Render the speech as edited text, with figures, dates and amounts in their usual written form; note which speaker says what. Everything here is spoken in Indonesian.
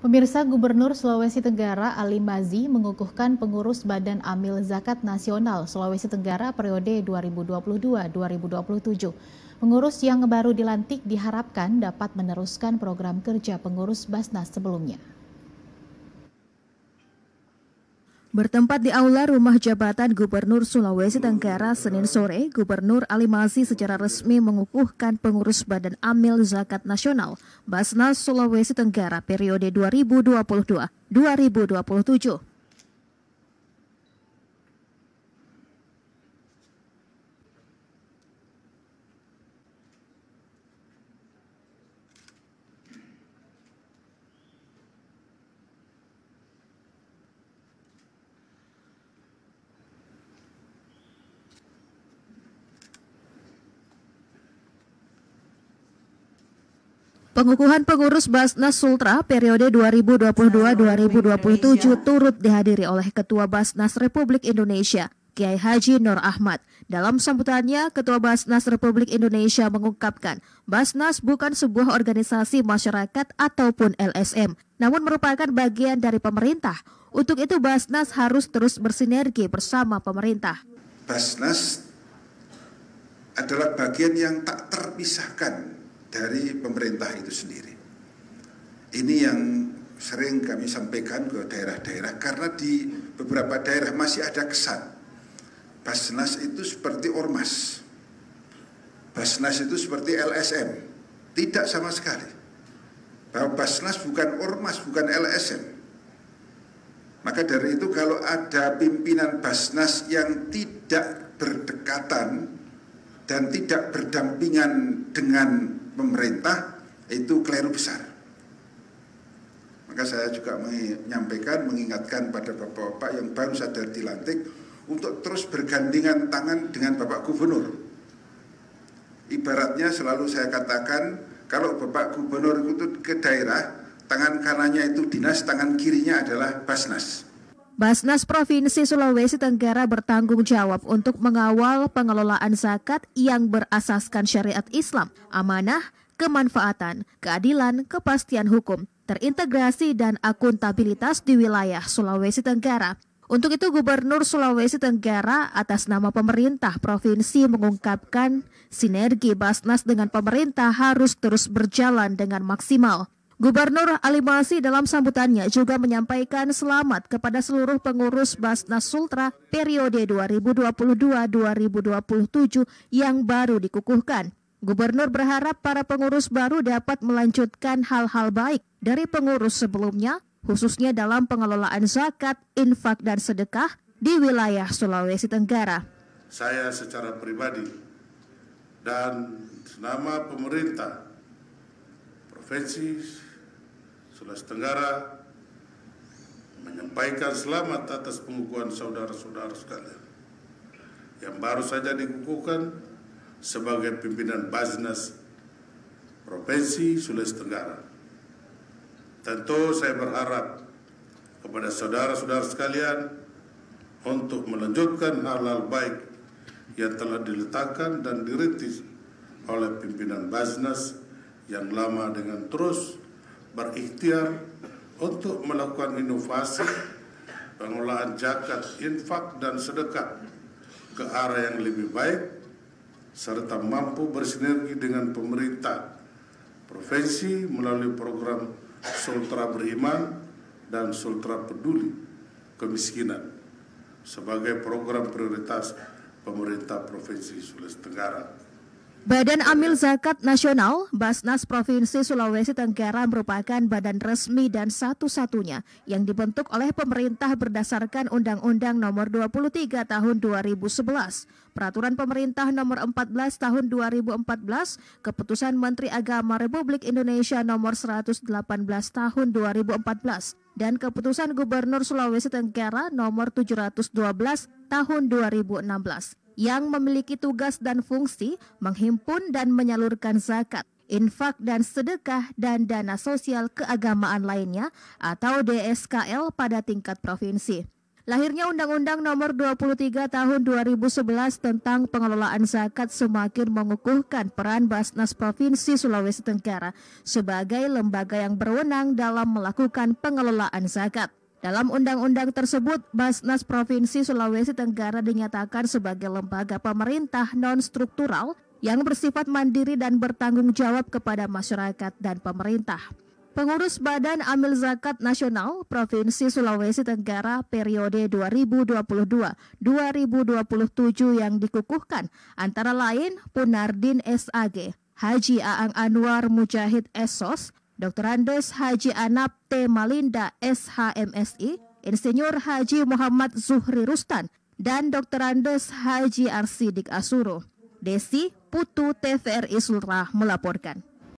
Speaker 1: Pemirsa, Gubernur Sulawesi Tenggara Ali Mazzi mengukuhkan pengurus Badan Amil Zakat Nasional Sulawesi Tenggara periode 2022-2027. Pengurus yang baru dilantik diharapkan dapat meneruskan program kerja pengurus Basnas sebelumnya.
Speaker 2: Bertempat di Aula Rumah Jabatan Gubernur Sulawesi Tenggara Senin sore, Gubernur Ali Mazzi secara resmi mengukuhkan pengurus Badan Amil Zakat Nasional Basnas Sulawesi Tenggara periode 2022-2027. Pengukuhan pengurus Basnas Sultra periode 2022-2027 turut dihadiri oleh Ketua Basnas Republik Indonesia, Kiai Haji Nur Ahmad. Dalam sambutannya, Ketua Basnas Republik Indonesia mengungkapkan, Basnas bukan sebuah organisasi masyarakat ataupun LSM, namun merupakan bagian dari pemerintah. Untuk itu Basnas harus terus bersinergi bersama pemerintah.
Speaker 3: Basnas adalah bagian yang tak terpisahkan dari pemerintah itu sendiri. Ini yang sering kami sampaikan ke daerah-daerah, karena di beberapa daerah masih ada kesan Basnas itu seperti ormas, Basnas itu seperti LSM. Tidak sama sekali. Bahwa Basnas bukan ormas, bukan LSM. Maka dari itu kalau ada pimpinan Basnas yang tidak berdekatan dan tidak berdampingan dengan pemerintah, itu keliru besar. Maka saya juga menyampaikan, mengingatkan pada bapak-bapak yang baru saja dilantik untuk terus bergandengan tangan dengan Bapak Gubernur. Ibaratnya selalu saya katakan, kalau Bapak Gubernur itu ke daerah, tangan kanannya itu dinas, tangan kirinya adalah Basnas.
Speaker 2: Basnas Provinsi Sulawesi Tenggara bertanggung jawab untuk mengawal pengelolaan zakat yang berasaskan syariat Islam, amanah, kemanfaatan, keadilan, kepastian hukum, terintegrasi dan akuntabilitas di wilayah Sulawesi Tenggara. Untuk itu Gubernur Sulawesi Tenggara atas nama pemerintah provinsi mengungkapkan sinergi Basnas dengan pemerintah harus terus berjalan dengan maksimal. Gubernur Ali Mazzi dalam sambutannya juga menyampaikan selamat kepada seluruh pengurus Basnas Sultra periode 2022-2027 yang baru dikukuhkan. Gubernur berharap para pengurus baru dapat melanjutkan hal-hal baik dari pengurus sebelumnya, khususnya dalam pengelolaan zakat, infak, dan sedekah di wilayah Sulawesi Tenggara.
Speaker 4: Saya secara pribadi dan nama pemerintah Provinsi Sulawesi Tenggara menyampaikan selamat atas pengukuhan saudara-saudara sekalian yang baru saja dikukuhkan sebagai pimpinan Basnas Provinsi Sulawesi Tenggara. Tentu saya berharap kepada saudara-saudara sekalian untuk melanjutkan hal-hal baik yang telah diletakkan dan dirintis oleh pimpinan Basnas yang lama dengan terus berikhtiar untuk melakukan inovasi pengelolaan zakat, infak, dan sedekah ke arah yang lebih baik, serta mampu bersinergi dengan pemerintah provinsi melalui program Sultra Beriman dan Sultra Peduli Kemiskinan sebagai program prioritas pemerintah Provinsi Sulawesi Tenggara.
Speaker 2: Badan Amil Zakat Nasional Basnas Provinsi Sulawesi Tenggara merupakan badan resmi dan satu-satunya yang dibentuk oleh pemerintah berdasarkan Undang-Undang Nomor 23 Tahun 2011, Peraturan Pemerintah Nomor 14 Tahun 2014, Keputusan Menteri Agama Republik Indonesia Nomor 118 Tahun 2014, dan Keputusan Gubernur Sulawesi Tenggara Nomor 712 Tahun 2016. Yang memiliki tugas dan fungsi menghimpun dan menyalurkan zakat, infak dan sedekah dan dana sosial keagamaan lainnya atau DSKL pada tingkat provinsi. Lahirnya Undang-Undang Nomor 23 Tahun 2011 tentang pengelolaan zakat semakin mengukuhkan peran Basnas Provinsi Sulawesi Tenggara sebagai lembaga yang berwenang dalam melakukan pengelolaan zakat. Dalam undang-undang tersebut, Basnas Provinsi Sulawesi Tenggara dinyatakan sebagai lembaga pemerintah non-struktural yang bersifat mandiri dan bertanggung jawab kepada masyarakat dan pemerintah. Pengurus Badan Amil Zakat Nasional Provinsi Sulawesi Tenggara periode 2022-2027 yang dikukuhkan antara lain Punardin SAG, Haji Aang Anwar Mujahid SOS, Dr. Andes Haji Anap T. Malinda SHMSI, Insinyur Haji Muhammad Zuhri Rustan, dan Dr. Andes Haji Arsidik Asuro. Desi Putu TVRI Sultra melaporkan.